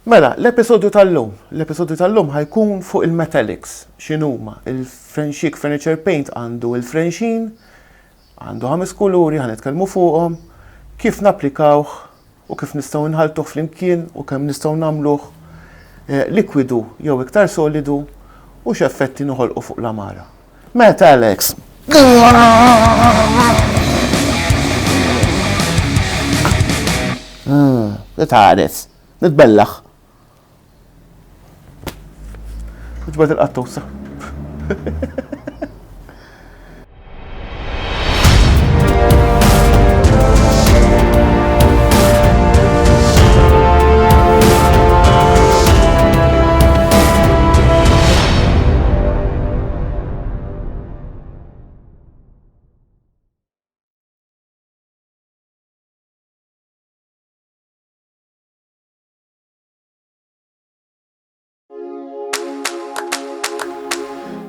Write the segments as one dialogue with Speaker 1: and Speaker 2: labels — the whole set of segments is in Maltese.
Speaker 1: Mela, l-episodju tal-lum ħajkun fuq il-metallics. X'inhuma? Il-Frenchic Furniture Paint għandu il-Frensheen, għandu 5 kuluri ħanetkellmu fuqhom, kif napplikawh u kif nistgħu nħaltuh flimkien u kemm nistgħu nagħmluh likwidu jew iktar solidu u x'effetti noħolqu fuq l-amara. Metallics! Nitħares, nitbellaħ. Ġbad il-qattowsa.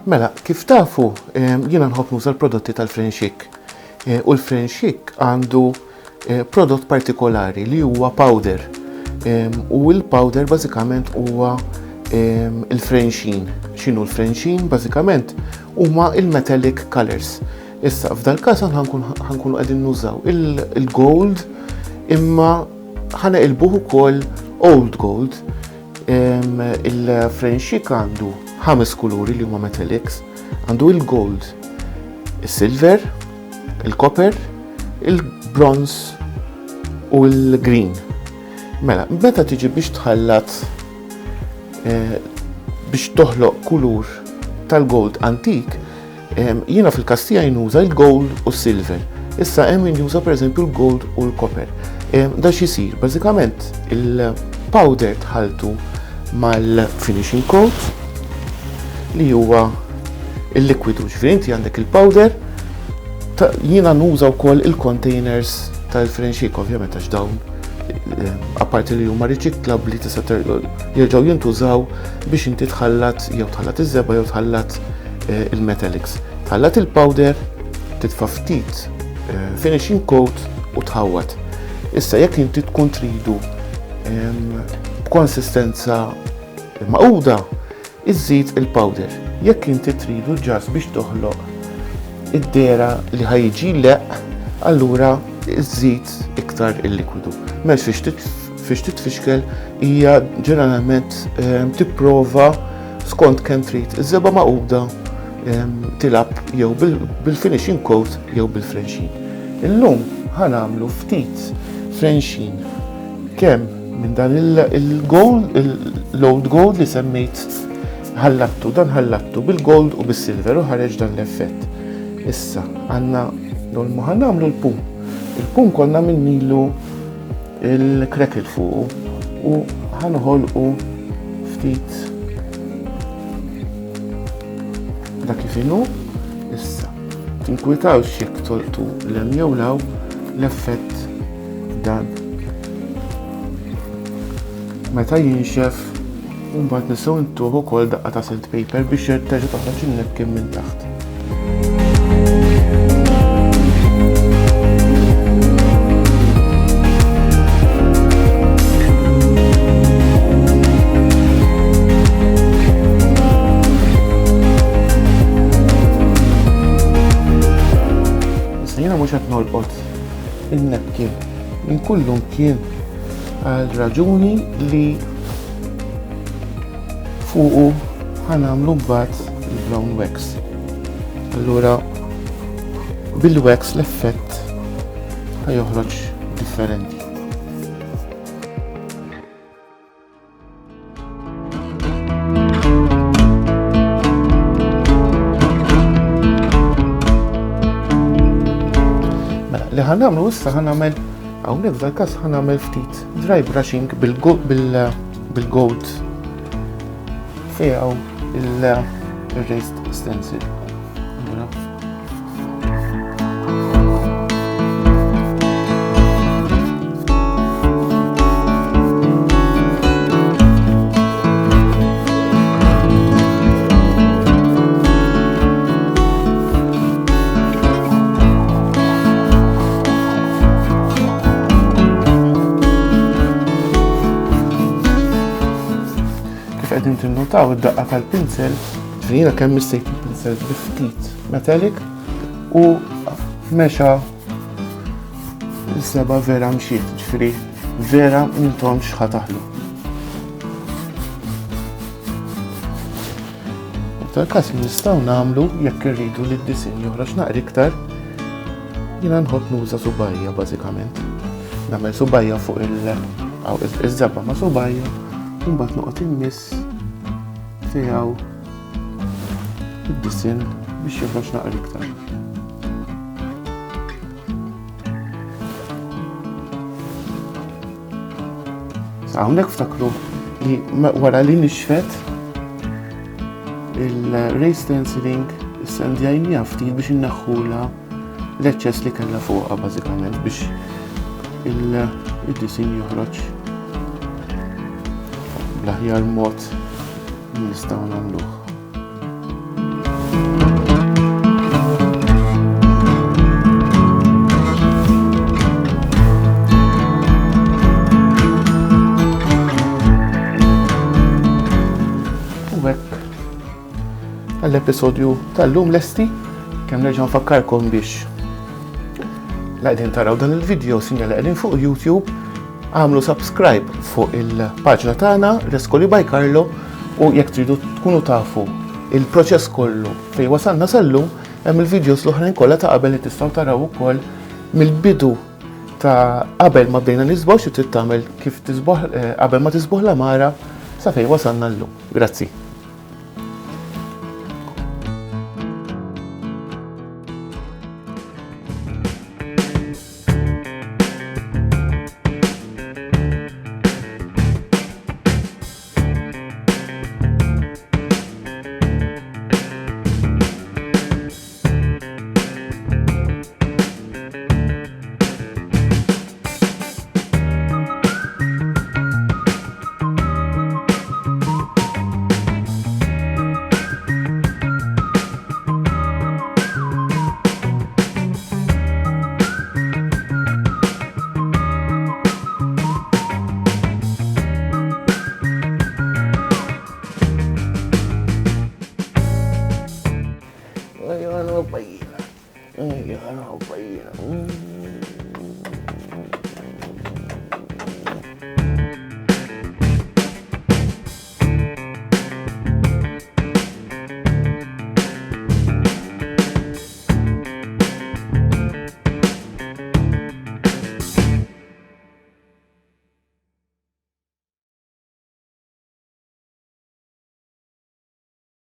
Speaker 1: Mela, kif tafu, jiena nħobb nuża l-prodotti tal-Frenchic. U l-Frenchic għandu prodott partikolari li huwa powder. U l-powder bażikament huwa il-Frensheen. X'inhu l-Frensheen? Bażikament huma il-metallic colors. Issa f'dal każ ħankunu qegħdin nużaw il-gold imma ħanaqilbuh ukoll old gold. Il-Frenchic għandu 5 kuluri li huma metallics, għandu il-gold, il-silver, il-copper, il-bronze u il-green. Mela, meta tiġi biex tħallat biex toħloq kulur tal-gold antik, jiena fil-kastija jinuża il-gold u s-silver. Issa hemm min juża pereżempju l-gold u l-copper. Da x'isir, bażikament il-powder tħaltu mal-finishing coat li huwa il-likwidu. Ġifieri inti għandek il-powder, jiena nuża wkoll il-containers tal-Frenchic ovvjament għax dawn apparti li huma riċiklabbli tista' jerġgħu jintużaw biex inti tħallat jew tħallat iż-żebba jew tħallat il-metallics. Tħallat il-powder, titfa' ftit finishing coat u tħawwad. Issa jekk inti tkun tridu b'konsistenza maquda iżżid il-powder. Jekk inti tridu ġas biex toħloq id-dera li ħajġi leq, allura iżżid iktar il-likwidu. Mhux fiex titfixkel hija ġeneralment tipprova skont kemm trid iż-żebba maquda tilab jew bil-finishing coat jew bil-Frensheen. Illum ħanagħmlu ftit Frensheen kemm minn dan il-gold, l-old gold li semmejt ħallattu bil-gold u bis-silver u ħareġ dan l-effett. Issa, għanna l-olmu ħannamlu l-pum. Il-pum konna minnilu il-crackle fuq u ħanħolqu ftit da kifinu. Issa, tinkwitaw x'jekk toltu l-hemm jew law l-effett dan. Meta jinxef, mbagħad nistgħu ntuħu wkoll daqqa ta' silt paper biex terġa' toħroġ in-nebkien minn taħt. Issa jiena mhux qed nolqot in-nebkien minn kullum kien għal raġuni li fuqu ħanamlu mbagħad il-brown wax. Allura bil-wax l-effett ħajoħroġ differenti. Mela li ħanamlu issa ħanamel hawnhekk f'dal-każ ħanamel ftit dry brushing bil-gold fijaw il-raised stencil. kif qegħdin tinnotaw id-daqqa tal-pinsel, ġifieri kemm missejt il-pinsel bi ftit metallic u mexa is-seba' vera mxiet, ġifieri vera m'intomx ħataħlu. Tal-każ nistgħu nagħmlu jekk irridu li d-disinn joħroġ naqra iktar, jiena nħobb nuża subajja bażikament. Nagħmel subajja fuq iż-żebba ma' subajja u mbagħad noqgħod immiss tiegħu id-disinn biex joħroġ naqra iktar. Hawnhekk ftakru li wara li nixfet il-ray stenciling issendjajnija ftit biex inneħħula l-eċċess li kellha fuqha bażikament biex id-disinn joħroġ bl-aħjar mod nistgħu nagħmluh. Għall-episodju tal-lum lesti, kemm nerġa' nfakkarkom biex qegħdin taraw dan il-video sinjal qegħdin fuq YouTube, għamlu subscribe fuq il-paġna tagħna RescoliByCarlo u jekk tridu tkunu tafu il-proċess kollu fejn wasalna sal-lum hemm il-videos l-oħrajn kollha ta' qabel li tistgħu taraw ukoll mill-bidu ta' qabel ma bdejna nisboħ xi trid tagħmel kif tisboħ qabel ma tisboħ l-amara sa fejn wasalna llum. Grazzi.